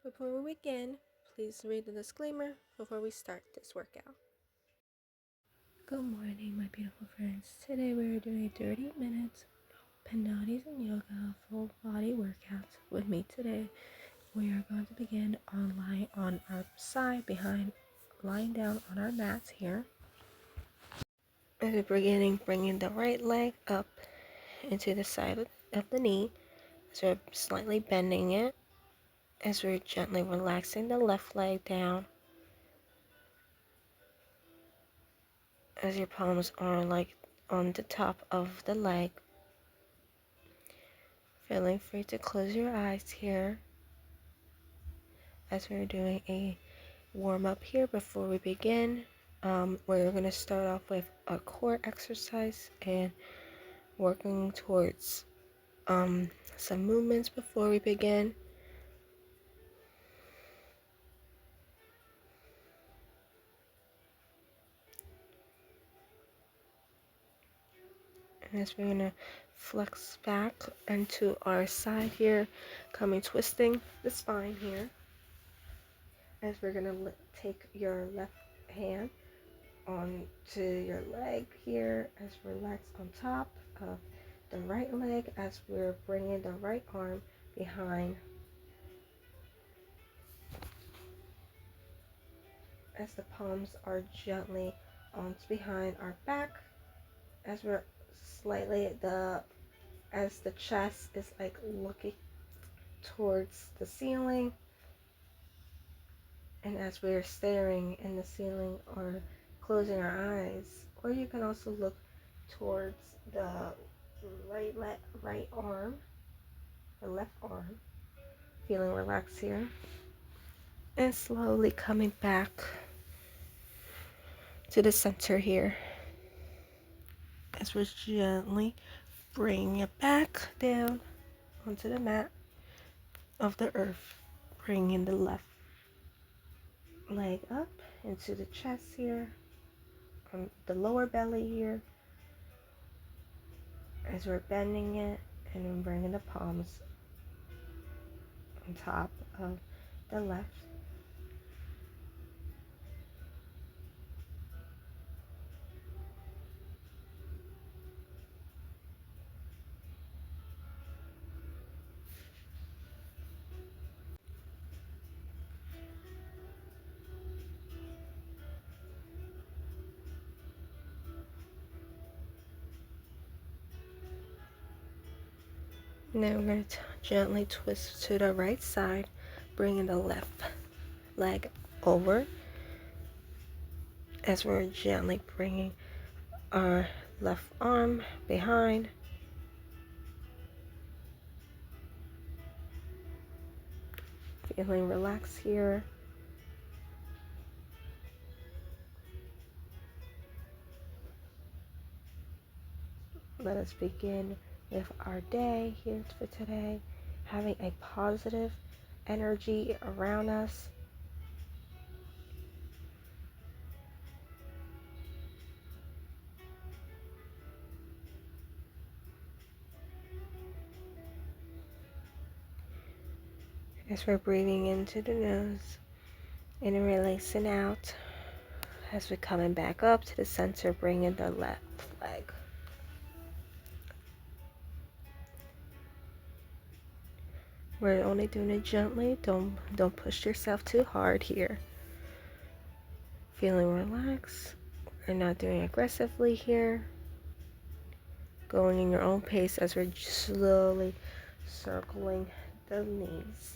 Before we begin, please read the disclaimer before we start this workout. Good morning, my beautiful friends. Today we are doing 30 minutes Pilates and yoga full body workouts with me today. We are going to begin lying on our side behind, lying down on our mats here. At the beginning, bringing the right leg up into the side of the knee, so we're slightly bending it as we're gently relaxing the left leg down. As your palms are like on the top of the leg. Feeling free to close your eyes here as we're doing a warm-up here before we begin. We're going to start off with a core exercise and working towards some movements before we begin. And as we're going to flex back into our side here, twisting the spine here. As we're going to take your left hand onto your leg here as relax on top of the right leg as we're bringing the right arm behind as the palms are gently on behind our back as we're slightly as the chest is like looking towards the ceiling, and as we're staring in the ceiling or closing our eyes, or you can also look towards the right arm or left arm, feeling relaxed here, and slowly coming back to the center here as we're gently bringing it back down onto the mat of the earth, bringing the left leg up into the chest here, on the lower belly here, as we're bending it and then bringing the palms on top of the left. Now we're going to gently twist to the right side, bringing the left leg over as we're gently bringing our left arm behind. Feeling relaxed here. Let us begin with our day here for today, having a positive energy around us. As we're breathing into the nose and releasing out, as we're coming back up to the center, bringing the left leg. We're only doing it gently. Don't push yourself too hard here. Feeling relaxed. We're not doing aggressively here. Going in your own pace as we're slowly circling the knees.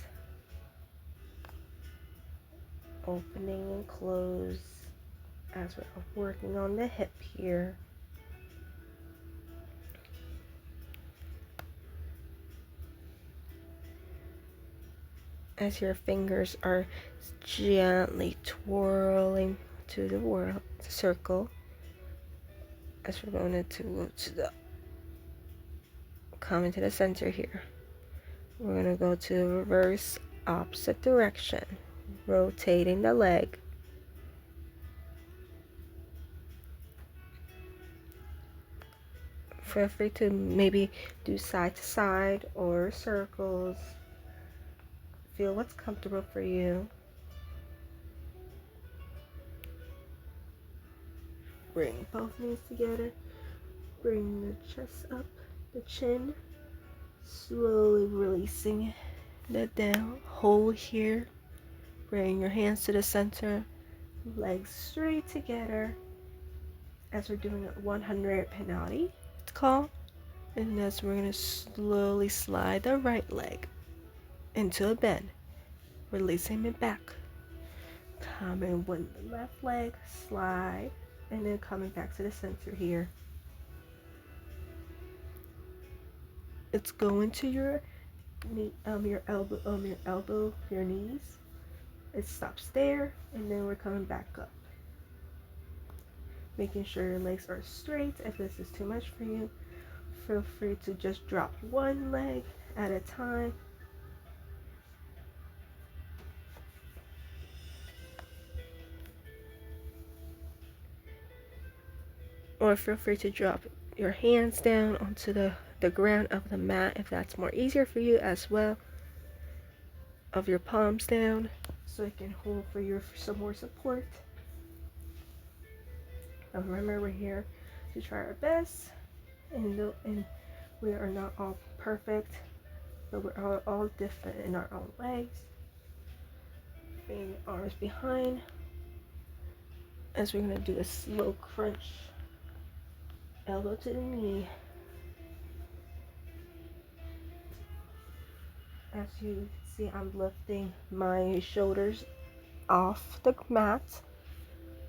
Opening and close as we're working on the hip here. As your fingers are gently twirling to the circle, as we're going to come into the center here. We're going to go to reverse opposite direction, rotating the leg. Feel free to maybe do side to side or circles. feel what's comfortable for you. Bring both knees together. Bring the chest up, the chin. Slowly releasing that down. Hold here. Bring your hands to the center. Legs straight together. As we're doing a 100 penalty, it's called. And as we're going to slowly slide the right leg into a bend. Releasing it back. Coming with the left leg, slide. And then coming back to the center here. It's going to your knee, your elbow, your knees. It stops there, and then we're coming back up. Making sure your legs are straight. If this is too much for you, feel free to just drop one leg at a time. Or feel free to drop your hands down onto the ground of the mat if that's more easier for you as well. Of your palms down so it can hold for some more support. And remember, we're here to try our best, and we are not all perfect, but we're all different in our own ways. Bring your arms behind as we're going to do a slow crunch. Elbow to the knee. As you see, I'm lifting my shoulders off the mat.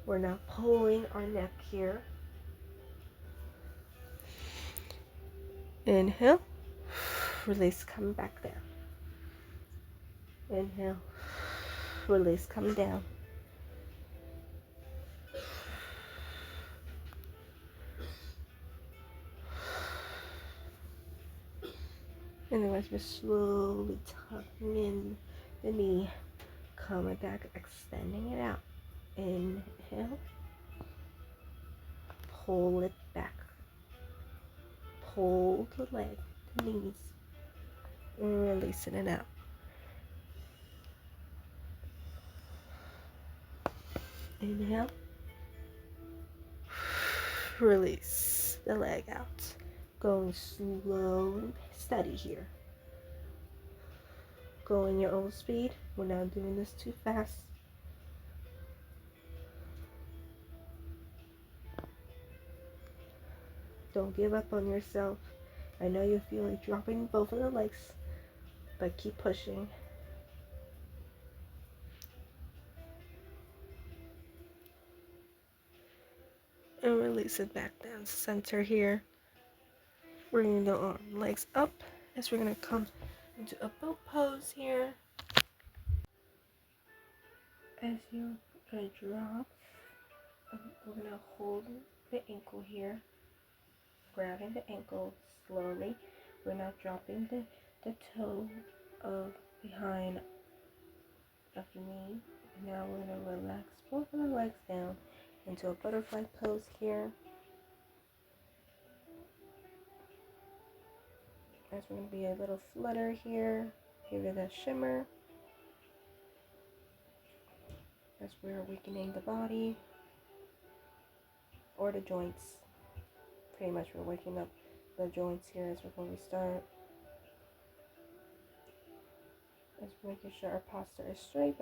We're now pulling our neck here. Inhale. Release, come back down. Inhale. Release, come down. And then as we're slowly tucking in the knee, coming back, extending it out. Inhale. Pull it back. Pull the leg, the knees, and releasing it out. Inhale. Release the leg out. Going slow and steady here. Go in your own speed. We're not doing this too fast. Don't give up on yourself. I know you feel like dropping both of the legs, but keep pushing. And release it back down center here. Bringing the legs up as we're going to come into a boat pose here. As you're going to drop, we're going to hold the ankle here. Grabbing the ankle slowly. We're not dropping the toe of behind of the knee. Now we're going to relax both of the legs down into a butterfly pose here. As we're going to be a little flutter here. Give it a shimmer. As we're weakening the body or the joints. Pretty much we're waking up the joints here as before we start. As we're making sure our posture is straight.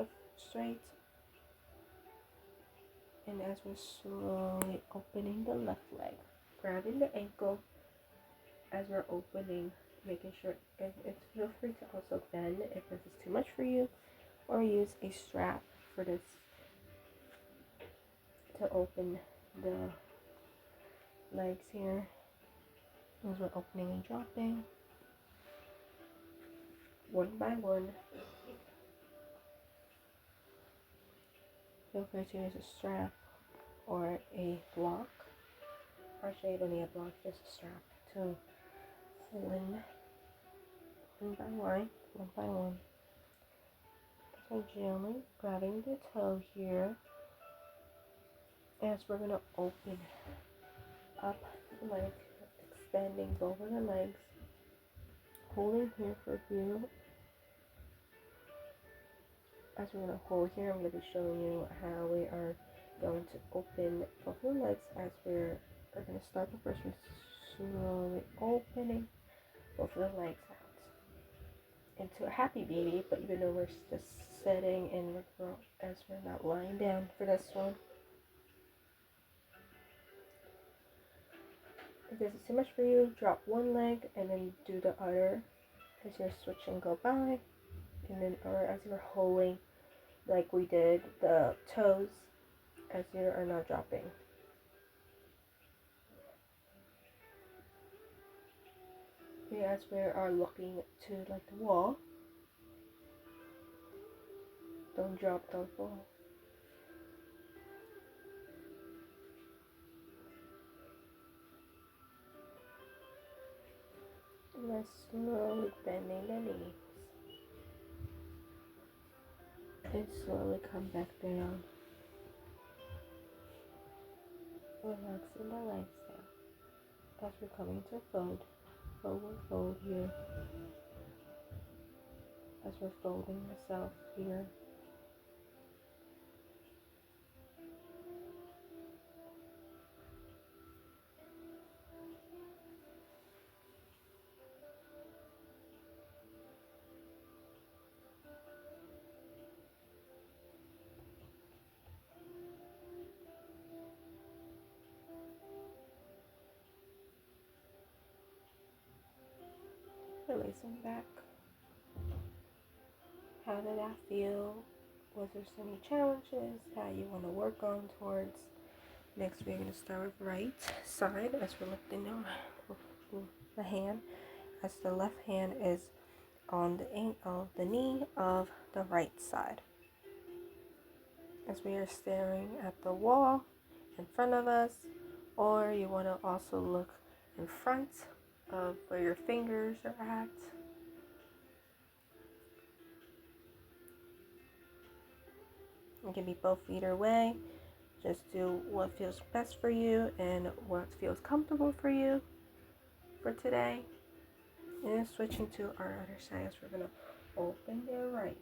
And as we're slowly opening the left leg, grabbing the ankle as we're opening, making sure feel free to also bend if this is too much for you, or use a strap for this to open the legs here as we're opening and dropping one by one. Feel free to use a strap or a block. Actually, you don't need a block, just a strap to hold in one by one. So gently grabbing the toe here as we're going to open up the leg, extending both of the legs, holding here for a few, As we're going to hold here, I'm going to be showing you how we are going to open both of the legs as we're going to start the first one, slowly opening both of the legs out into a happy baby, but even though we're just sitting in as we're not lying down for this one. If this is too much for you, drop one leg and then do the other as you're switching go by, and then or as you're holding like we did the toes as you are not dropping. Okay, as we are looking to like the wall, don't drop the ball. And then slowly bending the knees. And slowly come back down. Relaxing the legs down. As we're coming to fold. Forward fold here. As we're folding ourselves here. Releasing back. How did that feel? Was there any challenges that you want to work on towards? Next, we're going to start with right side as we're lifting the hand, as the left hand is on the knee of the right side. As we are staring at the wall in front of us, or you want to also look in front of where your fingers are at. It can be both either way. Just do what feels best for you and what feels comfortable for you for today. And switching to our other side, as we're going to open the right.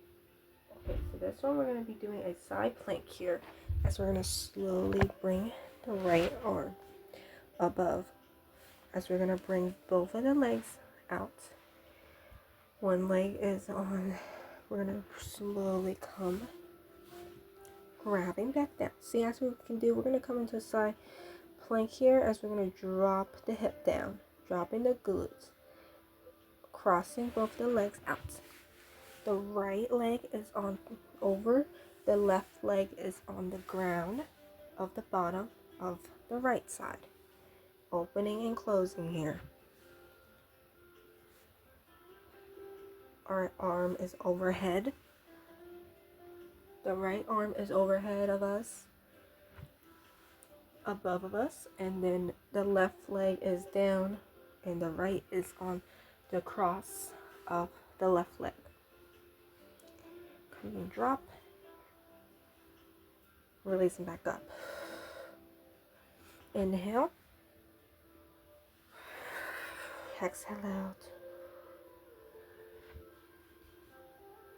Okay, so this one we're going to be doing a side plank here, as we're going to slowly bring the right arm above, as we're going to bring both of the legs out. One leg is on, we're going to slowly come grabbing back down. See, as we can do, we're going to come into a side plank here, as we're going to drop the hip down, dropping the glutes, crossing both the legs out. The right leg is on over, the left leg is on the ground of the bottom of the right side. Opening and closing here. Our arm is overhead. The right arm is overhead of us, above of us, and then the left leg is down and the right is on the cross of the left leg. Come and drop. Releasing back up. Inhale. Exhale out.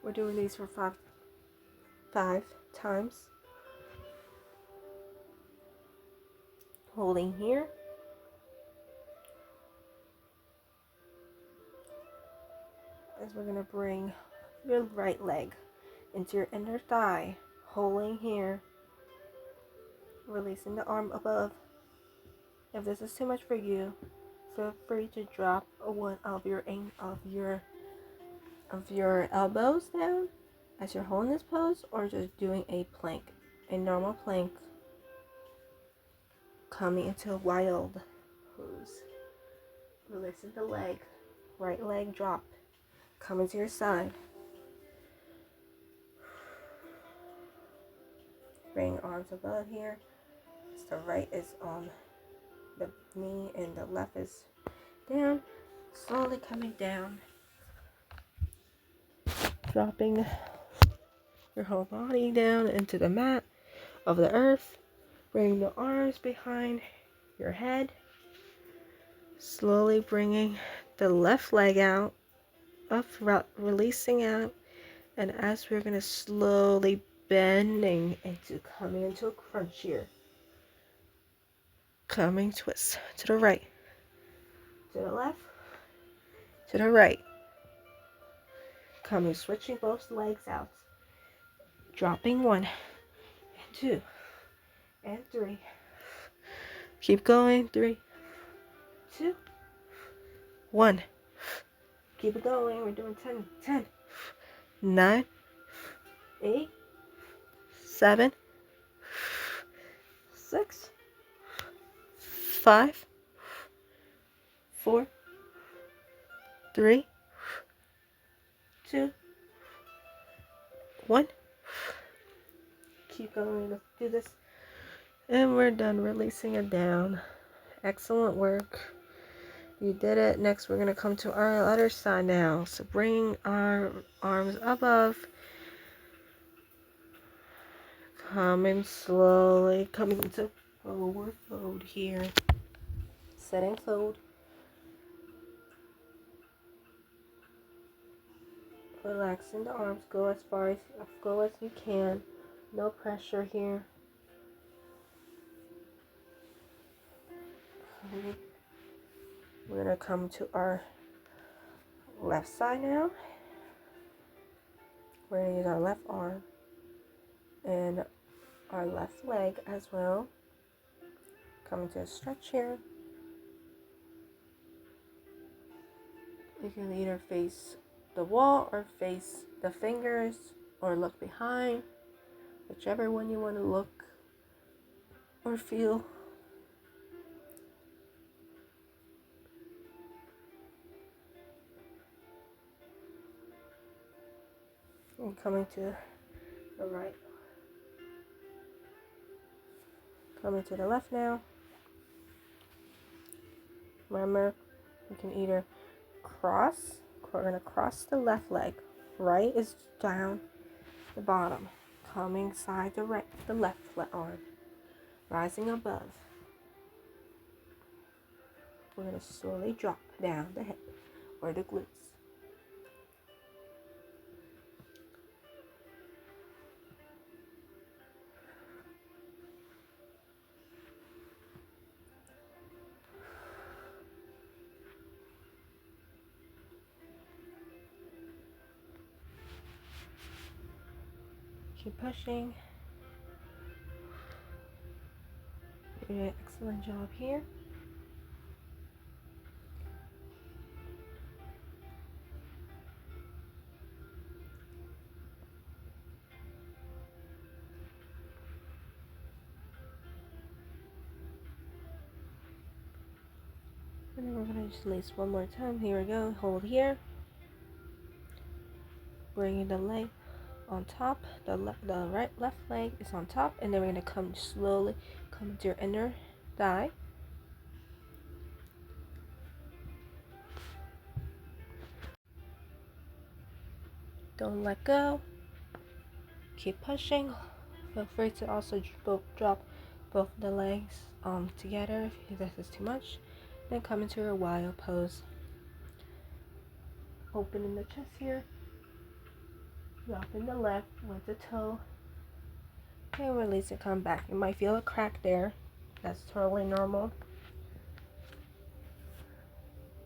We're doing these for five times. Holding here. As we're going to bring your right leg into your inner thigh. Holding here. Releasing the arm above. If this is too much for you, feel free to drop one of your elbows down as you're holding this pose, or just doing a plank, a normal plank, coming into a wild pose. Releasing the leg, right leg drop, coming to your side. Bring arms above here. So the right is on the knee and the left is down. Slowly coming down. Dropping your whole body down into the mat of the earth. Bring the arms behind your head. Slowly bringing the left leg out, up, releasing out, And as we're going to slowly bending into coming into a crunch here. Coming twist to the right, to the left, to the right. Coming, switching both legs out. Dropping 1 and 2 and 3. Keep going. 3, 2, 1. Keep it going. We're doing 10, 9, 8, 7, 6, 5, 4, 3, 2, 1. Keep going. Let's do this. And we're done. Releasing it down. Excellent work. You did it. Next, we're going to come to our other side now. So bring our arms above. Coming slowly. Coming to forward fold here. Setting fold. Relaxing the arms. Go as far as you can. No pressure here. Okay. We're going to come to our left side now. We're going to use our left arm and our left leg as well. Coming to a stretch here. You can either face the wall or face the fingers or look behind, whichever one you want to look or feel. And coming to the right. Coming to the left now. Remember, you can either cross. We're going to cross the left leg. Right is down the bottom. Coming side to right, the left arm. Rising above. We're going to slowly drop down the hip or the glutes. Keep pushing. You did an excellent job here. And then we're going to just release one more time. Here we go. Hold here. Bringing the leg on top. The left leg is on top. And then we're going to come slowly. Come to your inner thigh. Don't let go. Keep pushing. Feel free to also drop both the legs together if this is too much. Then come into your wild pose. Opening the chest here. Dropping the left with the toe. And release it, come back. You might feel a crack there. That's totally normal.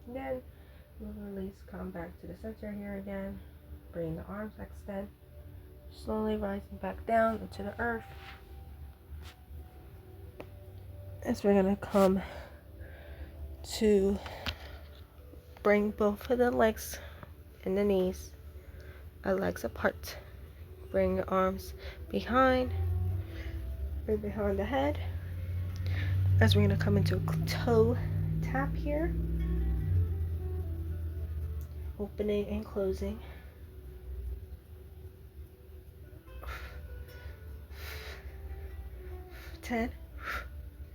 Then we'll release, come back to the center here again. Bring the arms extend. Slowly rising back down into the earth. As we're going to come to bring both of the legs and the knees, legs apart. Bring the arms behind. Bring behind the head. As we're going to come into a toe tap here. Opening and closing. 10,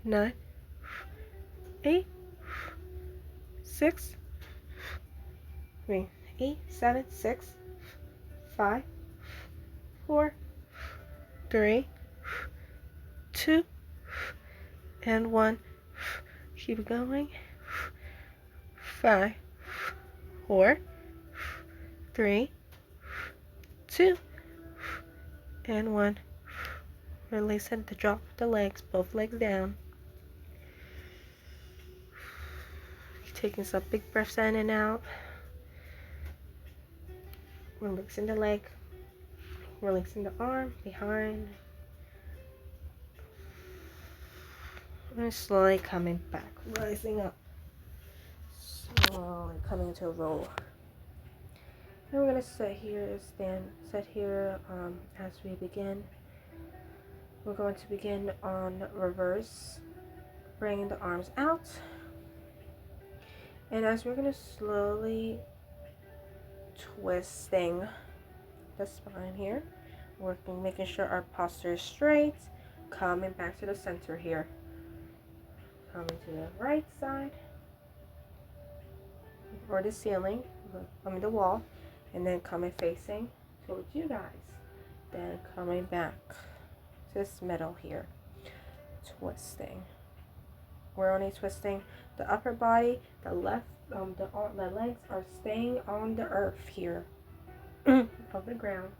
9, 8, 6, 8, 7, 6, 5, 4, 3, 2, and 1. Keep going. 5, 4, 3, 2 and 1. Release it to drop the legs, both legs down. Taking some big breaths in and out. Releasing the leg, releasing the arm behind, and slowly coming back, rising up, slowly coming into a roll. And we're going to sit here as we begin. We're going to begin on reverse, bringing the arms out. And as we're going to slowly twisting the spine here, making sure our posture is straight, coming back to the center here. Coming to the right side, or the ceiling, the wall, and then coming facing towards you guys. Then coming back to this middle here, twisting. We're only twisting the upper body, the legs are staying on the earth here, of the ground.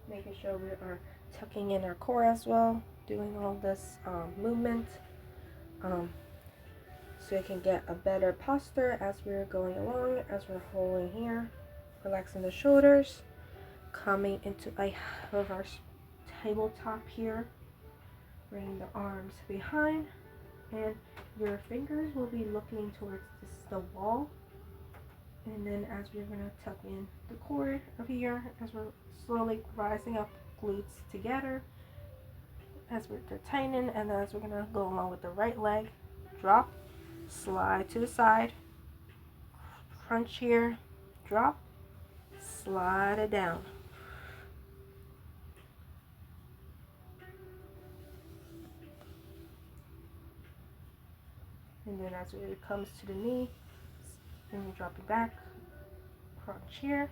Making sure we are tucking in our core as well, doing all this movement, so you can get a better posture as we're going along, as we're holding here, relaxing the shoulders, coming into a reverse tabletop here, bringing the arms behind, and your fingers will be looking towards the wall. And then as we're going to tuck in the core of here, as we're slowly rising up, glutes together, as they're tightening, and then as we're going to go along with the right leg, drop, slide to the side, crunch here, drop, slide it down. And then as it comes to the knee, and you drop it back, crunch here.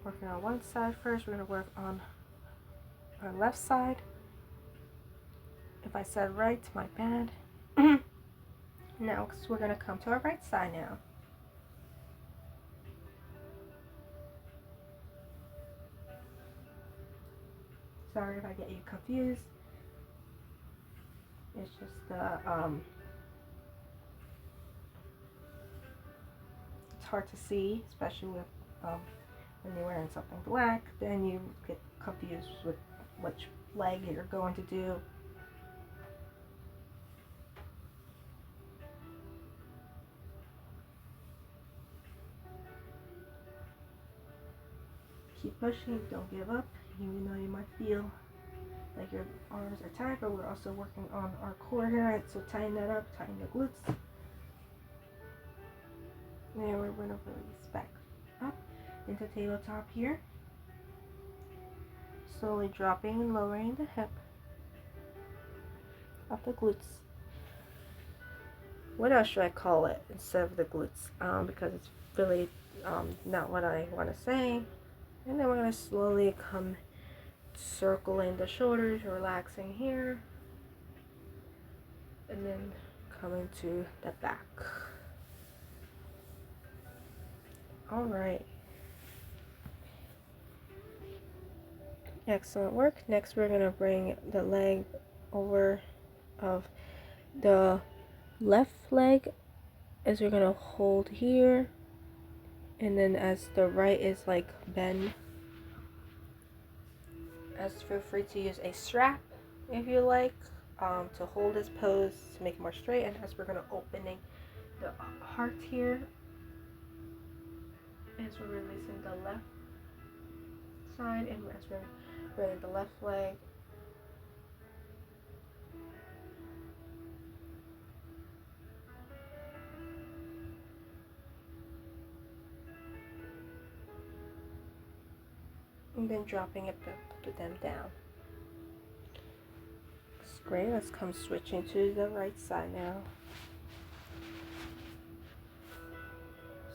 Working on one side first, we're going to work on our left side. If I said right, my bad. Now, we're going to come to our right side now. Sorry if I get you confused. It's just it's hard to see, especially with when you're wearing something black. Then you get confused with which leg you're going to do. Keep pushing, don't give up, even though you might feel like your arms are tight, but we're also working on our core here, so tighten that up, tighten the glutes. And we're going to release back up into tabletop here. Slowly dropping and lowering the hip of the glutes. What else should I call it instead of the glutes? Because it's really not what I want to say. And then we're going to slowly come circling the shoulders, relaxing here, and then coming to the back. All right. Excellent work. Next, we're going to bring the leg over of the left leg as we're going to hold here, and then as the right is like bend, feel free to use a strap if you like to hold this pose to make it more straight. And as we're going to opening the heart here, as we're releasing the left side, and as we're bringing the left leg and then dropping it back, put them down. That's great. Let's come switching to the right side now.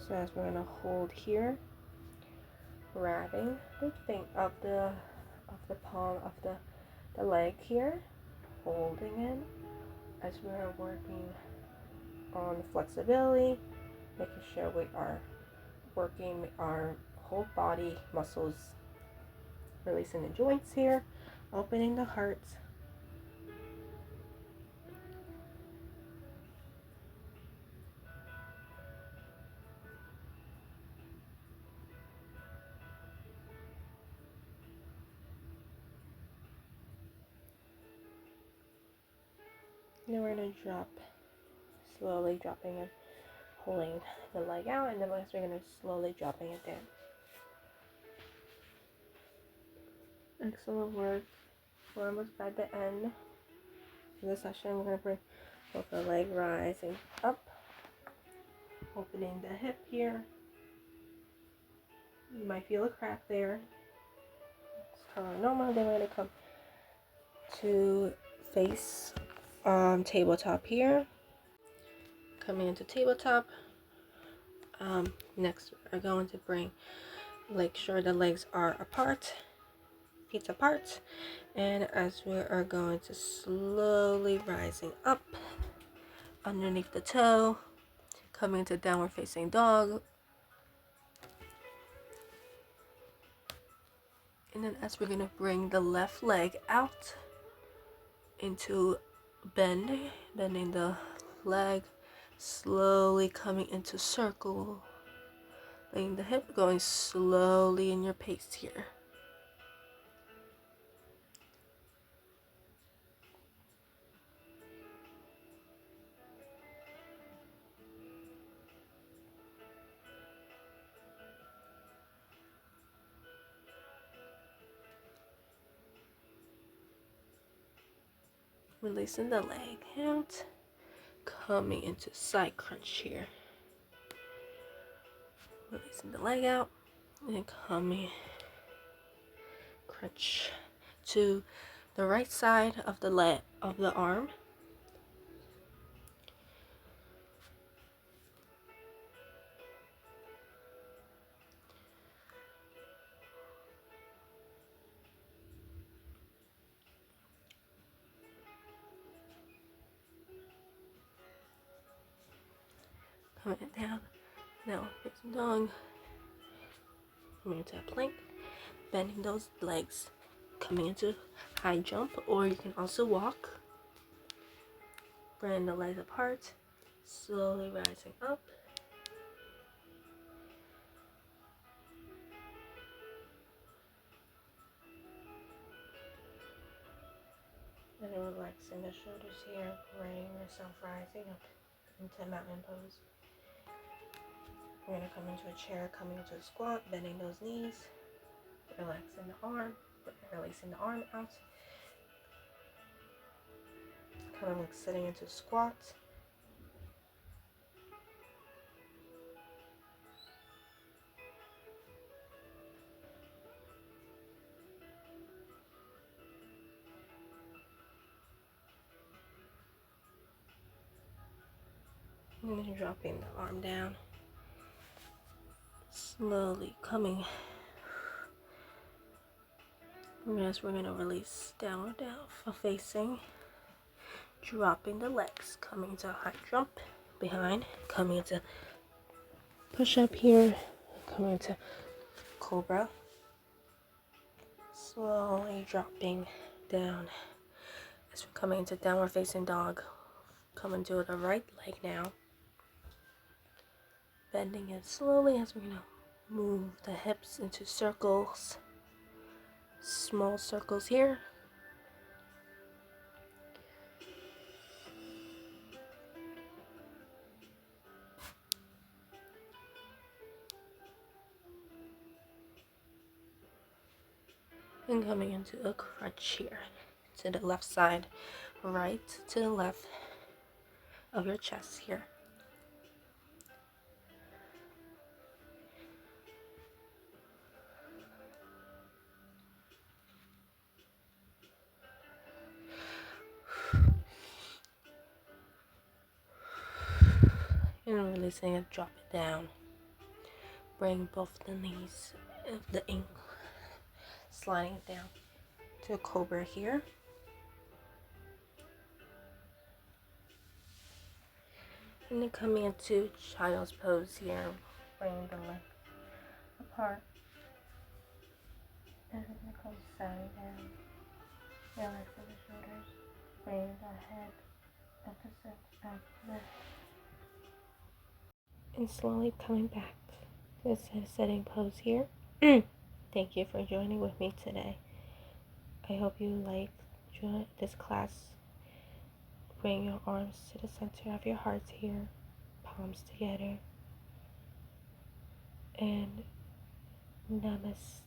So as we're gonna hold here, grabbing the thing of the palm of the leg here, holding it, as we are working on flexibility, making sure we are working our whole body muscles, releasing the joints here, opening the heart. Then we're going to drop, slowly dropping and pulling the leg out, and then we're going to slowly dropping it down. Excellent work. We're almost by the end of the session. We're going to bring both the leg rising up, opening the hip here. You might feel a crack there. It's totally normal. Then we're going to come to face tabletop here. Coming into tabletop. Next, we're going to make sure the legs are apart, feet apart, and as we are going to slowly rising up underneath the toe, coming into downward facing dog, and then as we're going to bring the left leg out into bending the leg, slowly coming into circle, letting the hip going slowly in your pace here. Releasing the leg out, coming into side crunch here. Releasing the leg out and coming crunch to the right side of the leg of the arm. Coming down. Now facing dog. Coming into a plank. Bending those legs. Coming into high jump, or you can also walk. Bring the legs apart. Slowly rising up. And then relaxing the shoulders here. Bring yourself rising up into mountain pose. We're going to come into a chair, coming into a squat, bending those knees, relaxing the arm, releasing the arm out, kind of like sitting into squat. And then dropping the arm down, slowly coming. Yes, we're going to release down for facing, dropping the legs, coming to high jump behind, coming to push up here, coming to cobra, slowly dropping down as we're coming into downward facing dog. Coming to the right leg now, bending it slowly as we're going to move the hips into circles, small circles here. And coming into a crunch here, to the left side, right to the left of your chest here. And releasing it, drop it down. Bring both the knees of the ankle, sliding it down to a cobra here. And then coming into child's pose here, bringing the legs apart. And then come side down, relax the shoulders, bring the head up to center, up, lift. And slowly coming back to the sitting pose here. Thank you for joining with me today. I hope you liked this class. Bring your arms to the center of your hearts here, palms together, and namaste.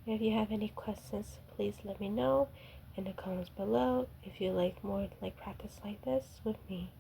If you have any questions, please let me know in the comments below. If you like more practice like this with me,